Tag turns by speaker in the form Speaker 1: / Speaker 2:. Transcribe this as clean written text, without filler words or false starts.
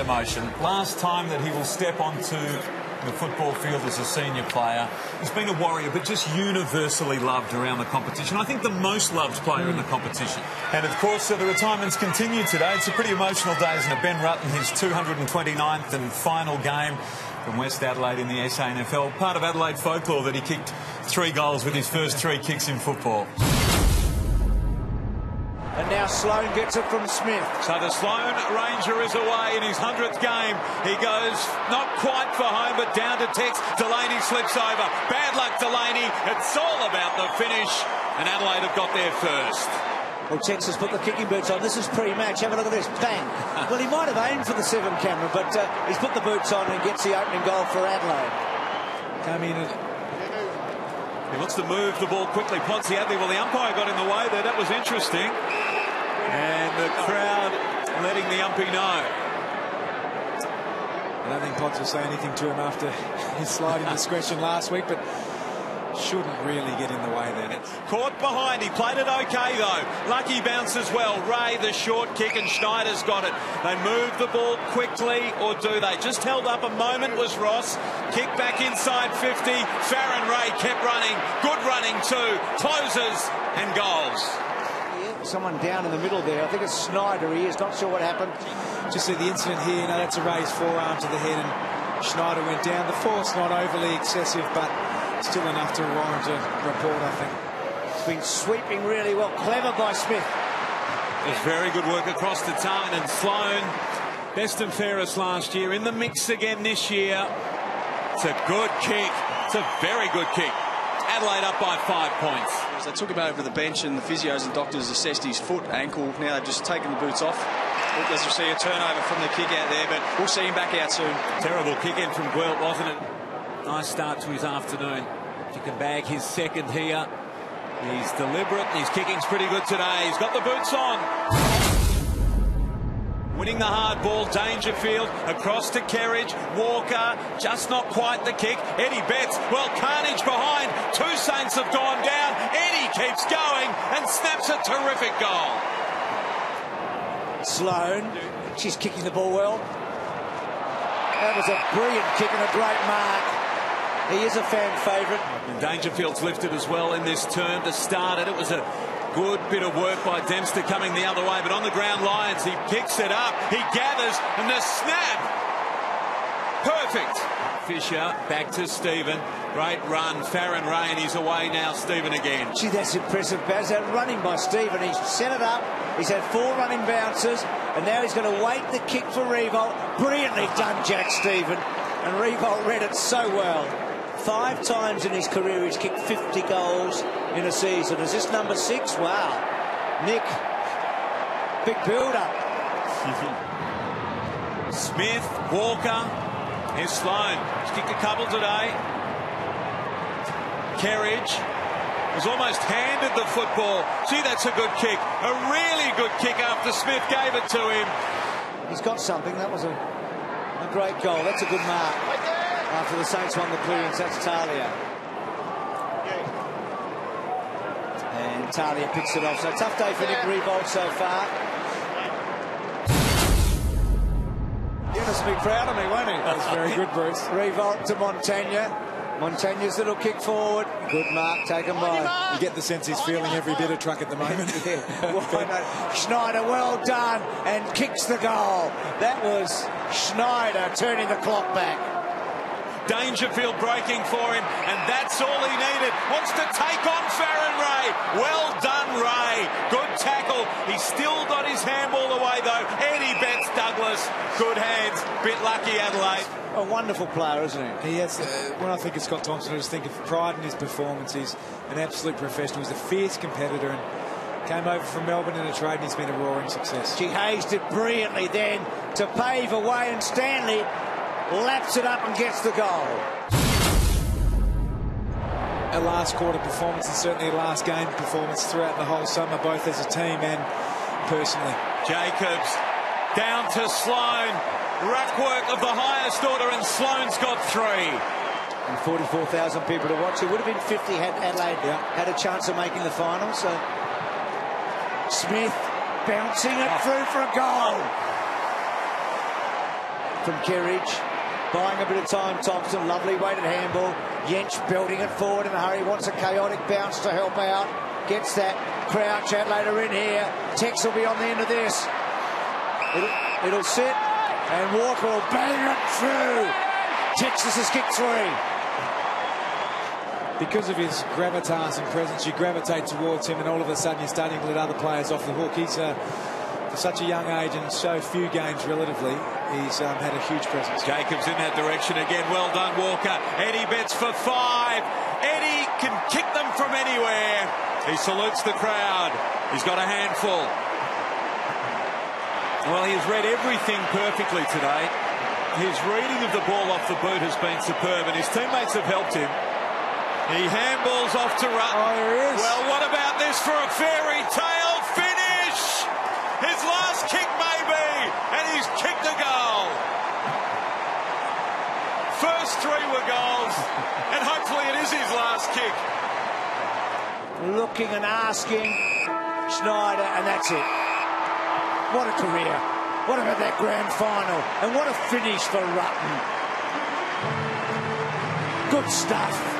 Speaker 1: emotion. Last time that he will step onto the football field as a senior player. He's been a warrior, but just universally loved around the competition. I think the most loved player in the competition. And, of course, the retirements continue today. It's a pretty emotional day, isn't it? Ben Rutten, his 229th and final game from West Adelaide in the SANFL. Part of Adelaide folklore that he kicked 3 goals with his first 3 kicks in football.
Speaker 2: And now Sloane gets it from Smith.
Speaker 1: So the Sloane Ranger is away in his 100th game. He goes not quite for home, but down to Tex. Delaney slips over. Bad luck, Delaney. It's all about the finish. And Adelaide have got there first.
Speaker 2: Well, Tex has put the kicking boots on. This is pre-match. Have a look at this. Bang. Well, he might have aimed for the 7 camera, but he's put the boots on and gets the opening goal for Adelaide.
Speaker 1: He wants to move the ball quickly. Ponziadli, well, the umpire got in the way there. That was interesting. And the crowd letting the umpy know.
Speaker 3: I don't think Potts will say anything to him after his sliding discretion last week, but shouldn't really get in the way then.
Speaker 1: Caught behind. He played it okay, though. Lucky bounce as well. Ray, the short kick, and Schneider's got it. They move the ball quickly, or do they? Just held up a moment was Ross. Kick back inside 50. Farron Ray kept running. Good running too. Closes and goals.
Speaker 2: Someone down in the middle there. I think it's Schneider. He is not sure what happened.
Speaker 3: Just see the incident here. You know, that's a raised forearm to the head, and Schneider went down. The force not overly excessive, but still enough to warrant a report, I think.
Speaker 2: It's been sweeping really well. Clever by Smith.
Speaker 1: There's very good work across the tongue, and Sloane, best and fairest last year, in the mix again this year. It's a good kick. It's a very good kick. Adelaide up by 5 points.
Speaker 4: They took him over the bench and the physios and doctors assessed his foot, ankle. Now they've just taken the boots off. As you see, a turnover from the kick out there, but we'll see him back out soon.
Speaker 1: Terrible kick in from Guelt, wasn't it? Nice start to his afternoon. If you can bag his second here. He's deliberate. His kicking's pretty good today. He's got the boots on. Winning the hard ball, Dangerfield across to Kerridge. Walker, just not quite the kick. Eddie Betts, well, carnage behind. 2 Saints have gone down. Eddie keeps going and snaps a terrific goal.
Speaker 2: Sloane, she's kicking the ball well. That was a brilliant kick and a great mark. He is a fan favourite.
Speaker 1: And Dangerfield's lifted as well in this turn to start it. It was a good bit of work by Dempster coming the other way, but on the ground, Lyons, he picks it up, he gathers, and the snap, perfect. Fisher back to Stephen, great run. Farron Ray, and he's away now. Stephen again.
Speaker 2: Gee, that's impressive, Baz. That running by Stephen, he's set it up, he's had 4 running bounces, and now he's going to wait the kick for Revolt. Brilliantly done, Jack Stephen, and Revolt read it so well. 5 times in his career he's kicked 50 goals in a season. Is this number 6? Wow. Nick, big build-up.
Speaker 1: Smith, Walker, here's Sloane. He's kicked a couple today. Kerridge was almost handed the football. Gee, that's a good kick. A really good kick after Smith gave it to him.
Speaker 2: He's got something. That was a great goal. That's a good mark. After the Saints won the clearance, that's Talia. And Talia picks it off. So tough day for Nick Revolt so far. Dennis will be proud of me, won't he?
Speaker 3: That was very good, Bruce.
Speaker 2: Revolt to Montagna. Montagna's little kick forward. Good mark taken by.
Speaker 3: You get the sense he's feeling every bit of truck at the moment.
Speaker 2: Schneider, well done, and kicks the goal. That was Schneider turning the clock back.
Speaker 1: Dangerfield breaking for him, and that's all he needed. Wants to take on Farron Ray. Well done, Ray. Good tackle. He's still got his handball away, though. Eddie Betts Douglas. Good hands. Bit lucky, Adelaide.
Speaker 2: A wonderful player, isn't he?
Speaker 3: He has. When I think of Scott Thompson, I just think of pride in his performance. He's an absolute professional. He's a fierce competitor and came over from Melbourne in a trade, and he's been a roaring success.
Speaker 2: G. Hayes did brilliantly then to pave away, and Stanley laps it up and gets the goal.
Speaker 3: A last quarter performance and certainly a last game performance throughout the whole summer, both as a team and personally.
Speaker 1: Jacobs down to Sloane. Ruck work of the highest order, and Sloane's got 3.
Speaker 2: And 44,000 people to watch. It would have been 50 had Adelaide had a chance of making the final. So Smith bouncing it through for a goal. from Kerridge. Buying a bit of time, Thompson. Lovely weighted handball. Jench belting it forward in a hurry. Wants a chaotic bounce to help out. Gets that. Crouch. Adelaide are in here. Tex will be on the end of this. It'll sit. And Walker will bang it through. Texas has kicked 3.
Speaker 3: Because of his gravitas and presence, you gravitate towards him, and all of a sudden you're starting to let other players off the hook. He's for such a young age and so few games relatively, he's had a huge presence.
Speaker 1: Jacobs in that direction again. Well done, Walker. Eddie bets for 5. Eddie can kick them from anywhere. He salutes the crowd. He's got a handful. Well, he has read everything perfectly today. His reading of the ball off the boot has been superb, and his teammates have helped him. He handballs off to Rutten.
Speaker 3: Oh, there he is.
Speaker 1: Well, what about this for a fairy tale finish? His last kick, maybe, and he's kicked a goal. First 3 were goals, and hopefully it is his last kick.
Speaker 2: Looking and asking Schneider, and that's it. What a career. What about that grand final? And what a finish for Rutten. Good stuff.